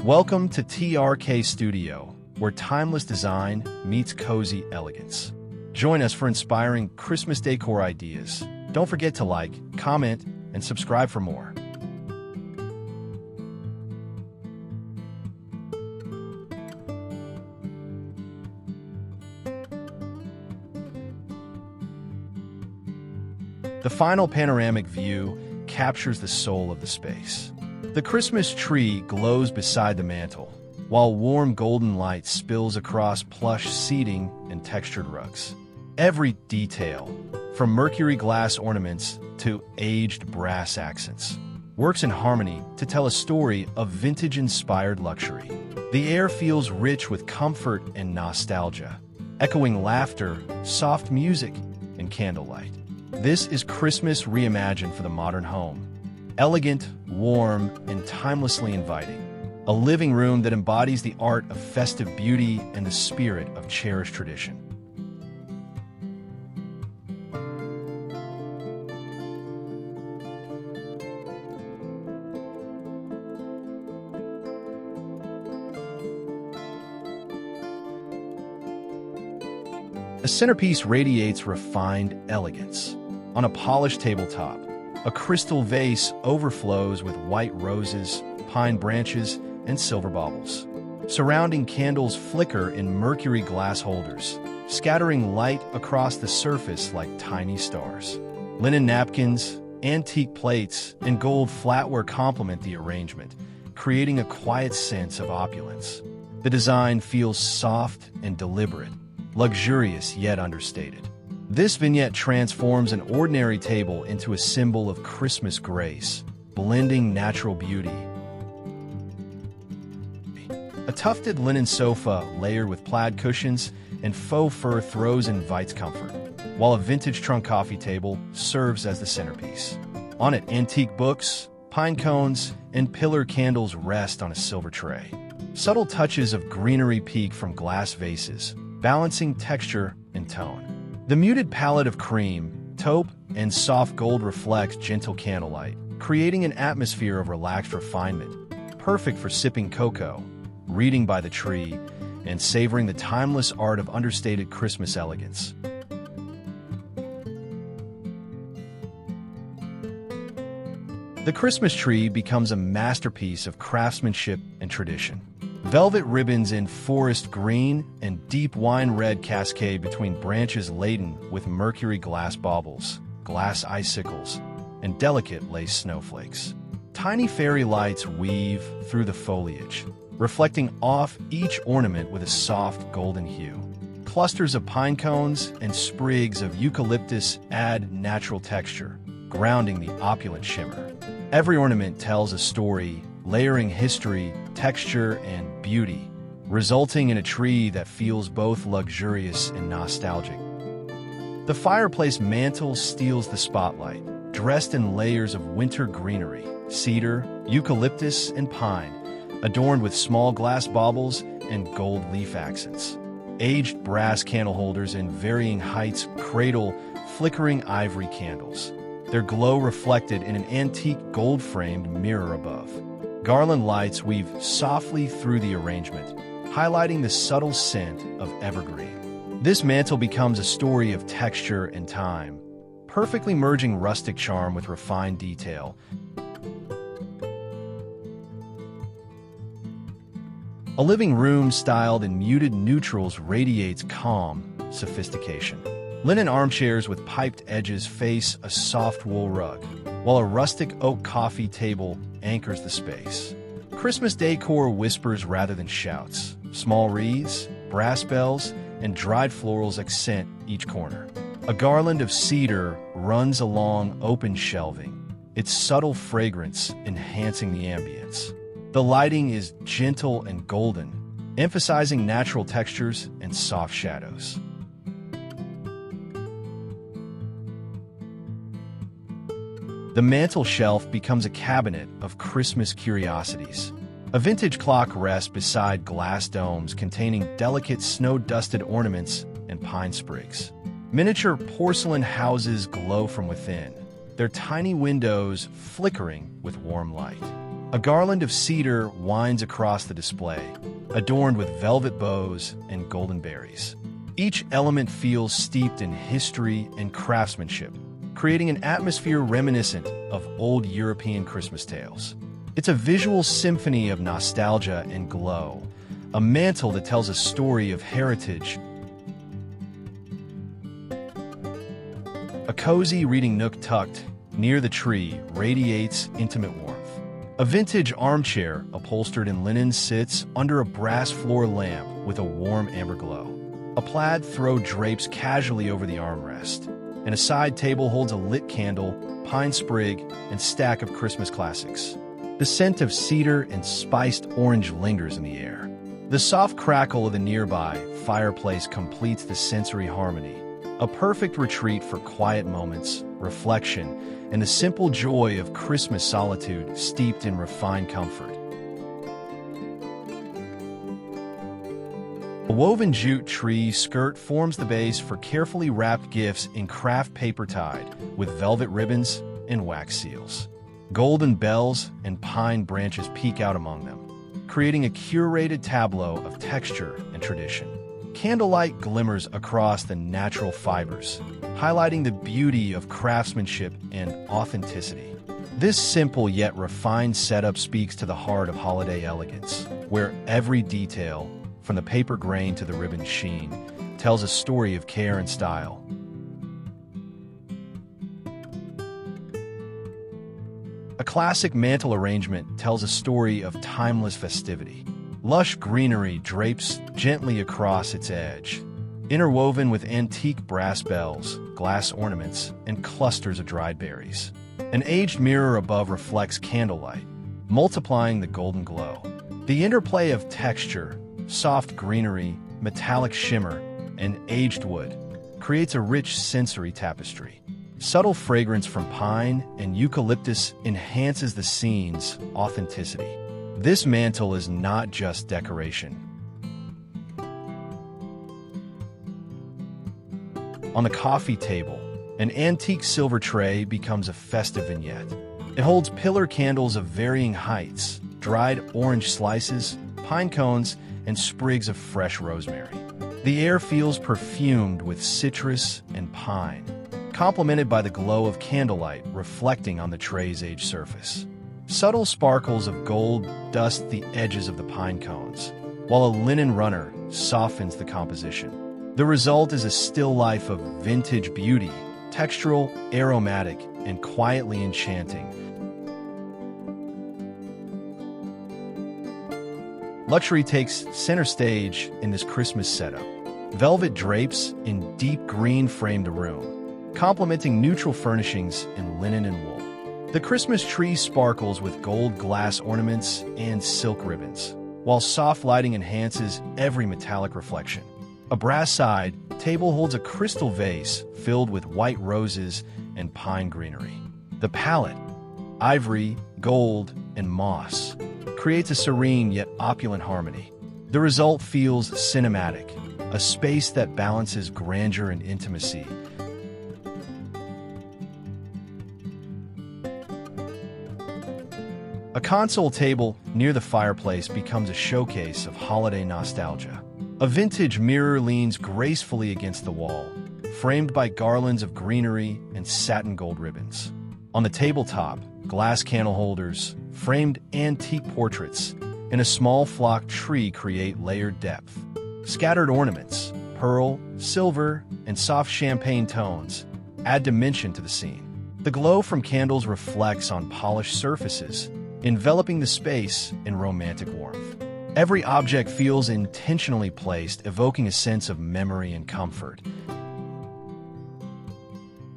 Welcome to TRK Studio, where timeless design meets cozy elegance. Join us for inspiring Christmas decor ideas. Don't forget to like, comment, and subscribe for more. The final panoramic view captures the soul of the space. The Christmas tree glows beside the mantel, while warm golden light spills across plush seating and textured rugs. Every detail, from mercury glass ornaments to aged brass accents, works in harmony to tell a story of vintage-inspired luxury. The air feels rich with comfort and nostalgia, echoing laughter, soft music, and candlelight. This is Christmas reimagined for the modern home. Elegant, warm, and timelessly inviting. A living room that embodies the art of festive beauty and the spirit of cherished tradition. The centerpiece radiates refined elegance. On a polished tabletop, a crystal vase overflows with white roses, pine branches, and silver baubles. Surrounding candles flicker in mercury glass holders, scattering light across the surface like tiny stars. Linen napkins, antique plates, and gold flatware complement the arrangement, creating a quiet sense of opulence. The design feels soft and deliberate, luxurious yet understated. This vignette transforms an ordinary table into a symbol of Christmas grace, blending natural beauty. A tufted linen sofa layered with plaid cushions and faux fur throws invites comfort, while a vintage trunk coffee table serves as the centerpiece. On it, antique books, pine cones, and pillar candles rest on a silver tray. Subtle touches of greenery peek from glass vases, balancing texture and tone. The muted palette of cream, taupe, and soft gold reflects gentle candlelight, creating an atmosphere of relaxed refinement, perfect for sipping cocoa, reading by the tree, and savoring the timeless art of understated Christmas elegance. The Christmas tree becomes a masterpiece of craftsmanship and tradition. Velvet ribbons in forest green and deep wine red cascade between branches laden with mercury glass baubles, glass icicles, and delicate lace snowflakes. Tiny fairy lights weave through the foliage, reflecting off each ornament with a soft golden hue. Clusters of pine cones and sprigs of eucalyptus add natural texture, grounding the opulent shimmer. Every ornament tells a story, layering history, texture, and beauty, resulting in a tree that feels both luxurious and nostalgic. The fireplace mantel steals the spotlight, dressed in layers of winter greenery, cedar, eucalyptus, and pine, adorned with small glass baubles and gold leaf accents. Aged brass candleholders in varying heights cradle flickering ivory candles, their glow reflected in an antique gold-framed mirror above. Garland lights weave softly through the arrangement, highlighting the subtle scent of evergreen. This mantel becomes a story of texture and time, perfectly merging rustic charm with refined detail. A living room styled in muted neutrals radiates calm sophistication. Linen armchairs with piped edges face a soft wool rug, while a rustic oak coffee table anchors the space. Christmas decor whispers rather than shouts. Small wreaths, brass bells, and dried florals accent each corner. A garland of cedar runs along open shelving, its subtle fragrance enhancing the ambience. The lighting is gentle and golden, emphasizing natural textures and soft shadows. The mantel shelf becomes a cabinet of Christmas curiosities. A vintage clock rests beside glass domes containing delicate snow-dusted ornaments and pine sprigs. Miniature porcelain houses glow from within, their tiny windows flickering with warm light. A garland of cedar winds across the display, adorned with velvet bows and golden berries. Each element feels steeped in history and craftsmanship, creating an atmosphere reminiscent of old European Christmas tales. It's a visual symphony of nostalgia and glow, a mantle that tells a story of heritage. A cozy reading nook tucked near the tree radiates intimate warmth. A vintage armchair upholstered in linen sits under a brass floor lamp with a warm amber glow. A plaid throw drapes casually over the armrest, and a side table holds a lit candle, pine sprig, and stack of Christmas classics. The scent of cedar and spiced orange lingers in the air. The soft crackle of the nearby fireplace completes the sensory harmony, a perfect retreat for quiet moments, reflection, and the simple joy of Christmas solitude steeped in refined comfort. A woven jute tree skirt forms the base for carefully wrapped gifts in craft paper tied with velvet ribbons and wax seals. Golden bells and pine branches peek out among them, creating a curated tableau of texture and tradition. Candlelight glimmers across the natural fibers, highlighting the beauty of craftsmanship and authenticity. This simple yet refined setup speaks to the heart of holiday elegance, where every detail, from the paper grain to the ribbon sheen, tells a story of care and style. A classic mantel arrangement tells a story of timeless festivity. Lush greenery drapes gently across its edge, interwoven with antique brass bells, glass ornaments, and clusters of dried berries. An aged mirror above reflects candlelight, multiplying the golden glow. The interplay of texture, soft greenery, metallic shimmer, and aged wood creates a rich sensory tapestry. Subtle fragrance from pine and eucalyptus enhances the scene's authenticity. This mantle is not just decoration. On the coffee table, an antique silver tray becomes a festive vignette. It holds pillar candles of varying heights, dried orange slices, pine cones, and sprigs of fresh rosemary. The air feels perfumed with citrus and pine, complemented by the glow of candlelight reflecting on the tray's aged surface. Subtle sparkles of gold dust the edges of the pine cones, while a linen runner softens the composition. The result is a still life of vintage beauty, textural, aromatic, and quietly enchanting. Luxury takes center stage in this Christmas setup. Velvet drapes in deep green frame the room, complementing neutral furnishings in linen and wool. The Christmas tree sparkles with gold glass ornaments and silk ribbons, while soft lighting enhances every metallic reflection. A brass side table holds a crystal vase filled with white roses and pine greenery. The palette, ivory, gold, and moss, creates a serene yet opulent harmony. The result feels cinematic, a space that balances grandeur and intimacy. A console table near the fireplace becomes a showcase of holiday nostalgia. A vintage mirror leans gracefully against the wall, framed by garlands of greenery and satin gold ribbons. On the tabletop, glass candle holders, framed antique portraits, and a small flocked tree create layered depth. Scattered ornaments, pearl, silver, and soft champagne tones add dimension to the scene. The glow from candles reflects on polished surfaces, enveloping the space in romantic warmth. Every object feels intentionally placed, evoking a sense of memory and comfort.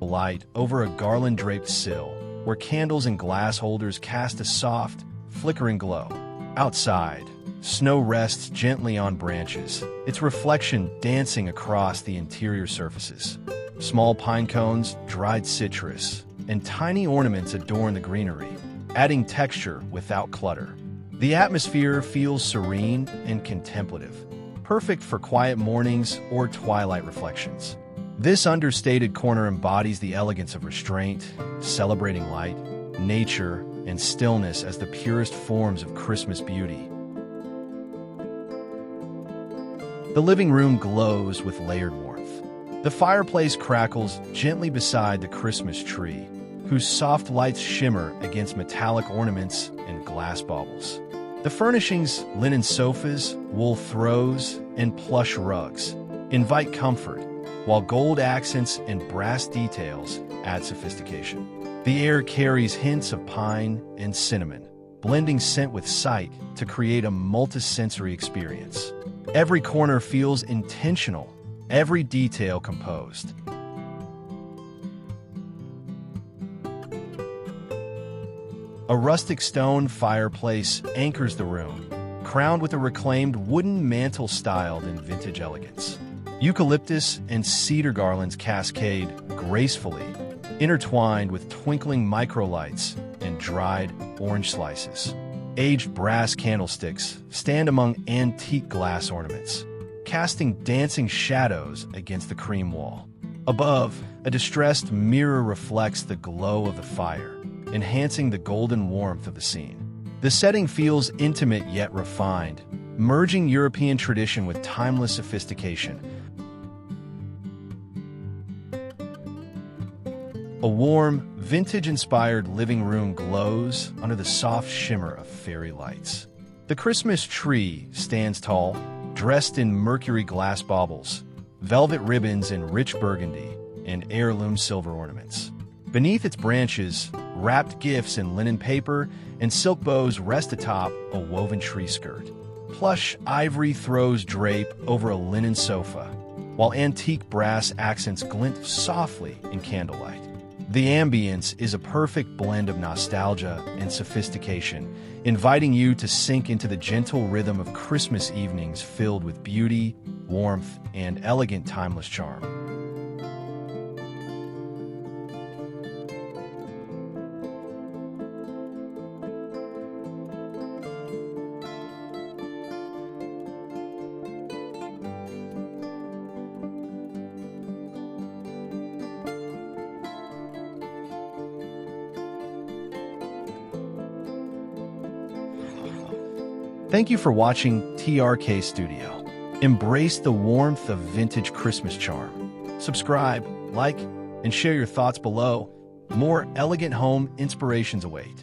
Light over a garland-draped sill, where candles and glass holders cast a soft, flickering glow. Outside, snow rests gently on branches, its reflection dancing across the interior surfaces. Small pine cones, dried citrus, and tiny ornaments adorn the greenery, adding texture without clutter. The atmosphere feels serene and contemplative, perfect for quiet mornings or twilight reflections. This understated corner embodies the elegance of restraint, celebrating light, nature, and stillness as the purest forms of Christmas beauty. The living room glows with layered warmth. The fireplace crackles gently beside the Christmas tree, whose soft lights shimmer against metallic ornaments and glass baubles. The furnishings, linen sofas, wool throws, and plush rugs, invite comfort, while gold accents and brass details add sophistication. The air carries hints of pine and cinnamon, blending scent with sight to create a multisensory experience. Every corner feels intentional, every detail composed. A rustic stone fireplace anchors the room, crowned with a reclaimed wooden mantel styled in vintage elegance. Eucalyptus and cedar garlands cascade gracefully, intertwined with twinkling microlights and dried orange slices. Aged brass candlesticks stand among antique glass ornaments, casting dancing shadows against the cream wall. Above, a distressed mirror reflects the glow of the fire, enhancing the golden warmth of the scene. The setting feels intimate yet refined, merging European tradition with timeless sophistication. A warm, vintage-inspired living room glows under the soft shimmer of fairy lights. The Christmas tree stands tall, dressed in mercury glass baubles, velvet ribbons in rich burgundy, and heirloom silver ornaments. Beneath its branches, wrapped gifts in linen paper and silk bows rest atop a woven tree skirt. Plush ivory throws drape over a linen sofa, while antique brass accents glint softly in candlelight. The ambience is a perfect blend of nostalgia and sophistication, inviting you to sink into the gentle rhythm of Christmas evenings filled with beauty, warmth, and elegant timeless charm. Thank you for watching TRK Studio. Embrace the warmth of vintage Christmas charm. Subscribe, like, and share your thoughts below. More elegant home inspirations await.